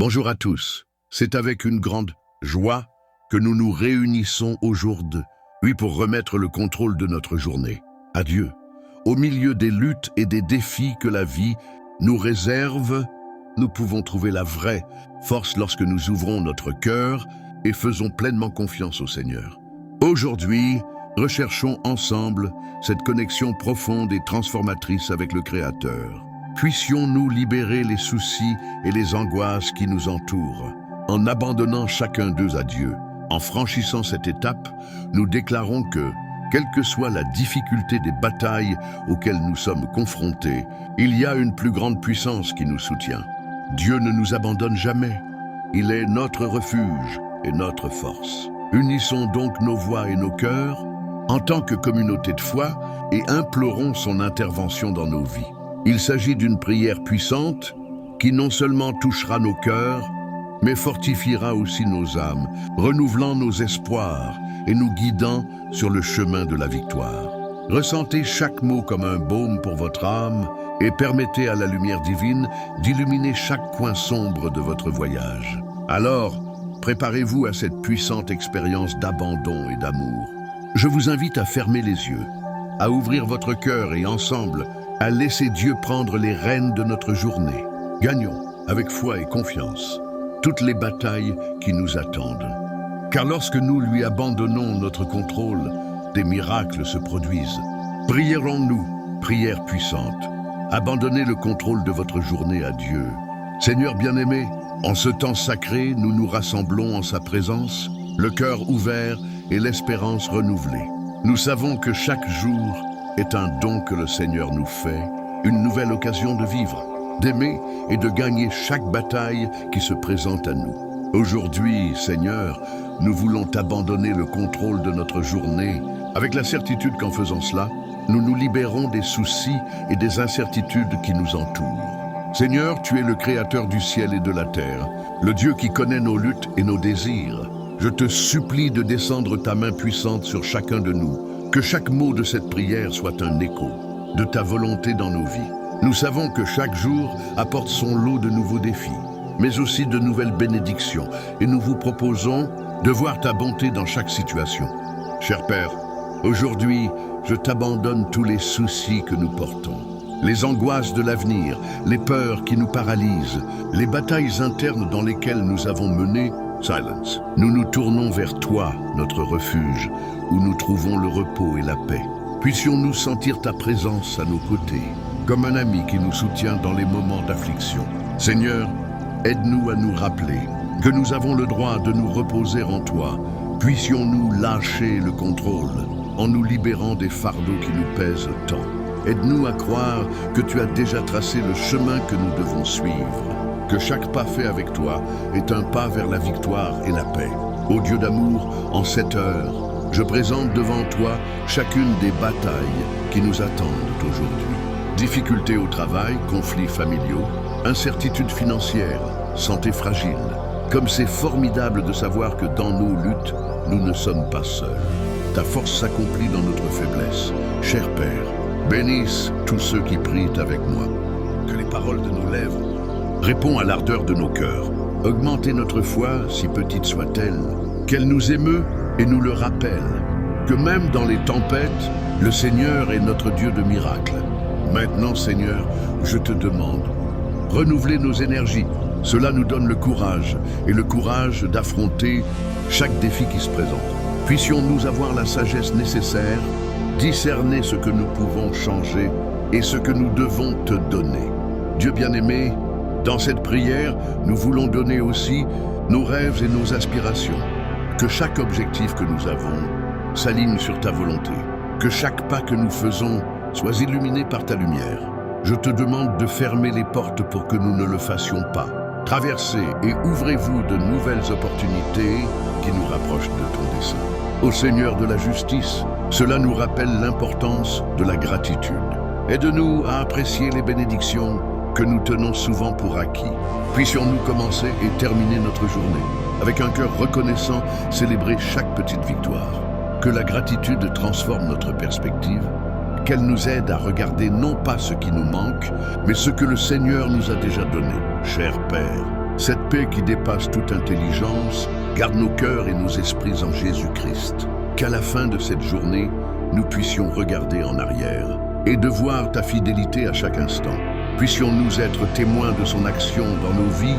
Bonjour à tous. C'est avec une grande joie que nous nous réunissons aujourd'hui pour remettre le contrôle de notre journée à Dieu. Au milieu des luttes et des défis que la vie nous réserve, nous pouvons trouver la vraie force lorsque nous ouvrons notre cœur et faisons pleinement confiance au Seigneur. Aujourd'hui, recherchons ensemble cette connexion profonde et transformatrice avec le Créateur. Puissions-nous libérer les soucis et les angoisses qui nous entourent, en abandonnant chacun d'eux à Dieu. En franchissant cette étape, nous déclarons que, quelle que soit la difficulté des batailles auxquelles nous sommes confrontés, il y a une plus grande puissance qui nous soutient. Dieu ne nous abandonne jamais. Il est notre refuge et notre force. Unissons donc nos voix et nos cœurs en tant que communauté de foi et implorons son intervention dans nos vies. Il s'agit d'une prière puissante qui non seulement touchera nos cœurs, mais fortifiera aussi nos âmes, renouvelant nos espoirs et nous guidant sur le chemin de la victoire. Ressentez chaque mot comme un baume pour votre âme et permettez à la lumière divine d'illuminer chaque coin sombre de votre voyage. Alors, préparez-vous à cette puissante expérience d'abandon et d'amour. Je vous invite à fermer les yeux, à ouvrir votre cœur et ensemble, à laisser Dieu prendre les rênes de notre journée. Gagnons, avec foi et confiance, toutes les batailles qui nous attendent. Car lorsque nous lui abandonnons notre contrôle, des miracles se produisent. Prierons-nous, prière puissante. Abandonnez le contrôle de votre journée à Dieu. Seigneur bien-aimé, en ce temps sacré, nous nous rassemblons en sa présence, le cœur ouvert et l'espérance renouvelée. Nous savons que chaque jour est un don que le Seigneur nous fait, une nouvelle occasion de vivre, d'aimer et de gagner chaque bataille qui se présente à nous. Aujourd'hui, Seigneur, nous voulons t'abandonner le contrôle de notre journée, avec la certitude qu'en faisant cela, nous nous libérons des soucis et des incertitudes qui nous entourent. Seigneur, tu es le Créateur du ciel et de la terre, le Dieu qui connaît nos luttes et nos désirs. Je te supplie de descendre ta main puissante sur chacun de nous, que chaque mot de cette prière soit un écho de ta volonté dans nos vies. Nous savons que chaque jour apporte son lot de nouveaux défis, mais aussi de nouvelles bénédictions, et nous vous proposons de voir ta bonté dans chaque situation. Cher Père, aujourd'hui, je t'abandonne tous les soucis que nous portons, les angoisses de l'avenir, les peurs qui nous paralysent, les batailles internes dans lesquelles nous avons mené. Silence. Nous nous tournons vers toi, notre refuge, où nous trouvons le repos et la paix. Puissions-nous sentir ta présence à nos côtés, comme un ami qui nous soutient dans les moments d'affliction. Seigneur, aide-nous à nous rappeler que nous avons le droit de nous reposer en toi. Puissions-nous lâcher le contrôle en nous libérant des fardeaux qui nous pèsent tant. Aide-nous à croire que tu as déjà tracé le chemin que nous devons suivre. Que chaque pas fait avec toi est un pas vers la victoire et la paix. Ô Dieu d'amour, en cette heure, je présente devant toi chacune des batailles qui nous attendent aujourd'hui. Difficultés au travail, conflits familiaux, incertitudes financières, santé fragile. Comme c'est formidable de savoir que dans nos luttes, nous ne sommes pas seuls. Ta force s'accomplit dans notre faiblesse. Cher Père, bénisse tous ceux qui prient avec moi. Que les paroles de nos lèvres répondent à l'ardeur de nos cœurs. Augmentez notre foi, si petite soit-elle, qu'elle nous émeut et nous le rappelle, que même dans les tempêtes, le Seigneur est notre Dieu de miracles. Maintenant, Seigneur, je te demande, renouveler nos énergies. Cela nous donne le courage d'affronter chaque défi qui se présente. Puissions-nous avoir la sagesse nécessaire, discerner ce que nous pouvons changer et ce que nous devons te donner. Dieu bien-aimé, dans cette prière, nous voulons donner aussi nos rêves et nos aspirations. Que chaque objectif que nous avons s'aligne sur ta volonté. Que chaque pas que nous faisons soit illuminé par ta lumière. Je te demande de fermer les portes pour que nous ne le fassions pas. Traversez et ouvrez-vous de nouvelles opportunités qui nous rapprochent de ton dessein. Ô Seigneur de la justice, cela nous rappelle l'importance de la gratitude. Aide-nous à apprécier les bénédictions que nous tenons souvent pour acquis. Puissions-nous commencer et terminer notre journée avec un cœur reconnaissant, célébrer chaque petite victoire. Que la gratitude transforme notre perspective, qu'elle nous aide à regarder non pas ce qui nous manque, mais ce que le Seigneur nous a déjà donné. Cher Père, Cette paix qui dépasse toute intelligence garde nos cœurs et nos esprits en Jésus-Christ. Qu'à la fin de cette journée, nous puissions regarder en arrière et de voir ta fidélité à chaque instant. Puissions-nous être témoins de son action dans nos vies,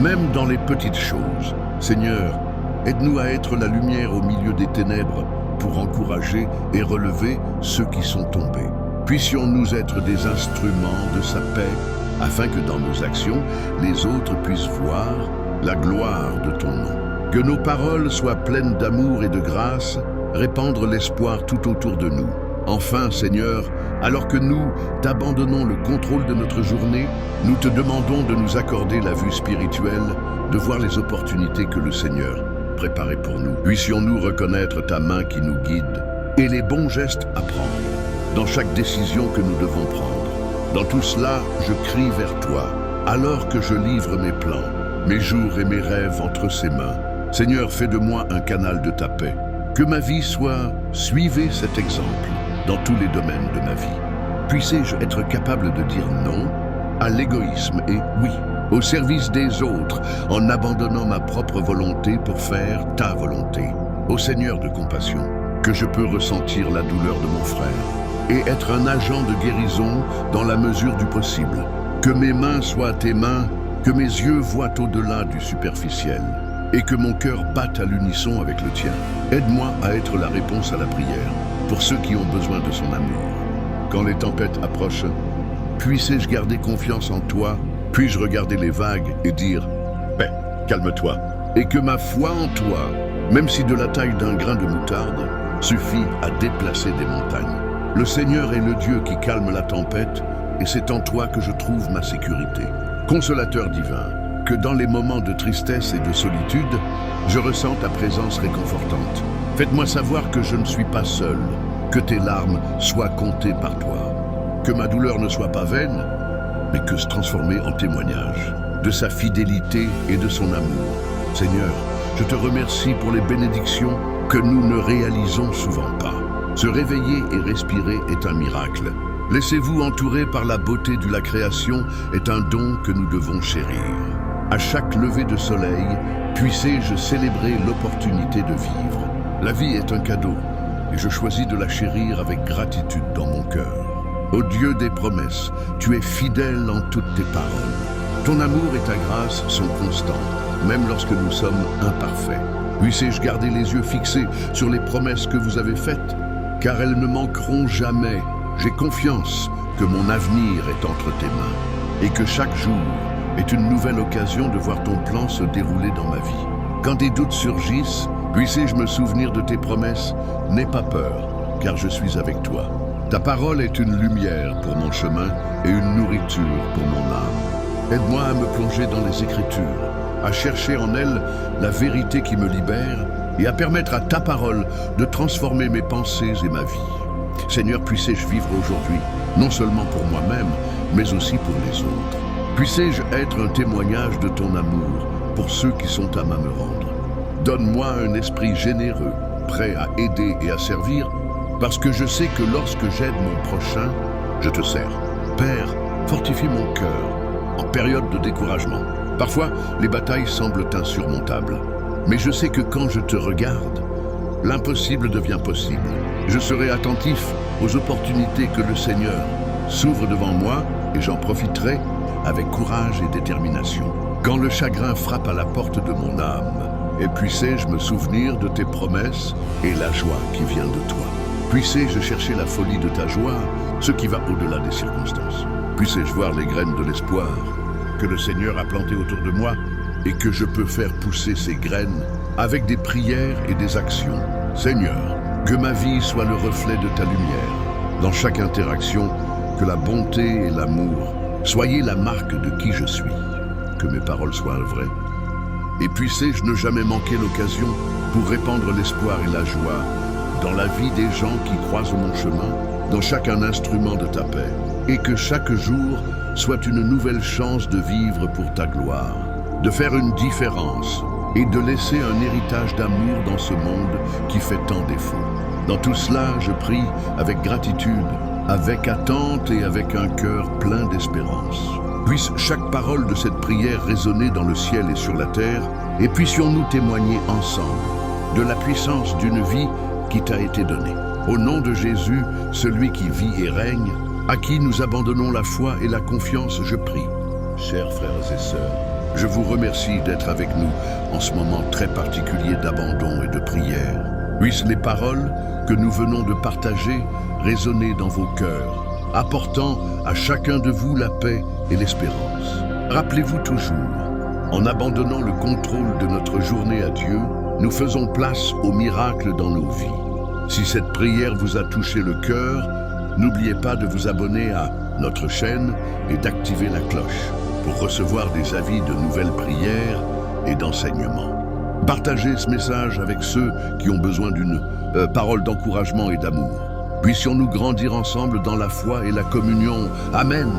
même dans les petites choses. Seigneur, aide-nous à être la lumière au milieu des ténèbres pour encourager et relever ceux qui sont tombés. Puissions-nous être des instruments de sa paix, afin que dans nos actions, les autres puissent voir la gloire de ton nom. Que nos paroles soient pleines d'amour et de grâce, répandre l'espoir tout autour de nous. Enfin, Seigneur, alors que nous t'abandonnons le contrôle de notre journée, nous te demandons de nous accorder la vue spirituelle, de voir les opportunités que le Seigneur préparait pour nous. Puissions-nous reconnaître ta main qui nous guide et les bons gestes à prendre dans chaque décision que nous devons prendre. Dans tout cela, je crie vers toi, alors que je livre mes plans, mes jours et mes rêves entre ses mains. Seigneur, fais de moi un canal de ta paix. Que ma vie suivez cet exemple dans tous les domaines de ma vie. Puissé-je être capable de dire non à l'égoïsme et oui, au service des autres, en abandonnant ma propre volonté pour faire ta volonté. Ô Seigneur de compassion, que je peux ressentir la douleur de mon frère et être un agent de guérison dans la mesure du possible. Que mes mains soient tes mains, que mes yeux voient au-delà du superficiel et que mon cœur batte à l'unisson avec le tien. Aide-moi à être la réponse à la prière pour ceux qui ont besoin de son amour. Quand les tempêtes approchent, puissé-je garder confiance en toi, puis-je regarder les vagues et dire « Paix, calme-toi » et que ma foi en toi, même si de la taille d'un grain de moutarde, suffit à déplacer des montagnes. Le Seigneur est le Dieu qui calme la tempête et c'est en toi que je trouve ma sécurité. Consolateur divin, que dans les moments de tristesse et de solitude, je ressens ta présence réconfortante. Faites-moi savoir que je ne suis pas seul, que tes larmes soient comptées par toi, que ma douleur ne soit pas vaine, mais que se transformer en témoignage de sa fidélité et de son amour. Seigneur, je te remercie pour les bénédictions que nous ne réalisons souvent pas. Se réveiller et respirer est un miracle. Laissez-vous entourer par la beauté de la création est un don que nous devons chérir. À chaque lever de soleil, puissé-je célébrer l'opportunité de vivre. La vie est un cadeau et je choisis de la chérir avec gratitude dans mon cœur. Ô Dieu des promesses, tu es fidèle en toutes tes paroles. Ton amour et ta grâce sont constants, même lorsque nous sommes imparfaits. Puissé-je garder les yeux fixés sur les promesses que vous avez faites, car elles ne manqueront jamais. J'ai confiance que mon avenir est entre tes mains et que chaque jour est une nouvelle occasion de voir ton plan se dérouler dans ma vie. Quand des doutes surgissent, puissé-je me souvenir de tes promesses. N'aie pas peur, car je suis avec toi. Ta parole est une lumière pour mon chemin et une nourriture pour mon âme. Aide-moi à me plonger dans les Écritures, à chercher en elles la vérité qui me libère et à permettre à ta parole de transformer mes pensées et ma vie. Seigneur, puissé-je vivre aujourd'hui, non seulement pour moi-même, mais aussi pour les autres. Puissé-je être un témoignage de ton amour pour ceux qui sont à main me rendre. Donne-moi un esprit généreux, prêt à aider et à servir, parce que je sais que lorsque j'aide mon prochain, je te sers. Père, fortifie mon cœur en période de découragement. Parfois, les batailles semblent insurmontables, mais je sais que quand je te regarde, l'impossible devient possible. Je serai attentif aux opportunités que le Seigneur s'ouvre devant moi et j'en profiterai avec courage et détermination. Quand le chagrin frappe à la porte de mon âme, et puissé-je me souvenir de tes promesses et la joie qui vient de toi. Puissé-je chercher la folie de ta joie, ce qui va au-delà des circonstances. Puissé-je voir les graines de l'espoir que le Seigneur a plantées autour de moi et que je peux faire pousser ces graines avec des prières et des actions. Seigneur, que ma vie soit le reflet de ta lumière. Dans chaque interaction, que la bonté et l'amour soyez la marque de qui je suis. Que mes paroles soient vraies. Et puissé-je ne jamais manquer l'occasion pour répandre l'espoir et la joie dans la vie des gens qui croisent mon chemin, dans chacun instrument de ta paix. Et que chaque jour soit une nouvelle chance de vivre pour ta gloire, de faire une différence et de laisser un héritage d'amour dans ce monde qui fait tant défaut. Dans tout cela, je prie avec gratitude, avec attente et avec un cœur plein d'espérance. Puisse chaque parole de cette prière résonner dans le ciel et sur la terre, et puissions-nous témoigner ensemble de la puissance d'une vie qui t'a été donnée. Au nom de Jésus, celui qui vit et règne, à qui nous abandonnons la foi et la confiance, je prie. Chers frères et sœurs, je vous remercie d'être avec nous en ce moment très particulier d'abandon et de prière. Puissent les paroles que nous venons de partager résonner dans vos cœurs, apportant à chacun de vous la paix et l'espérance. Rappelez-vous toujours, en abandonnant le contrôle de notre journée à Dieu, nous faisons place au miracle dans nos vies. Si cette prière vous a touché le cœur, n'oubliez pas de vous abonner à notre chaîne et d'activer la cloche pour recevoir des avis de nouvelles prières et d'enseignements. Partagez ce message avec ceux qui ont besoin d'une parole d'encouragement et d'amour. Puissions-nous grandir ensemble dans la foi et la communion. Amen.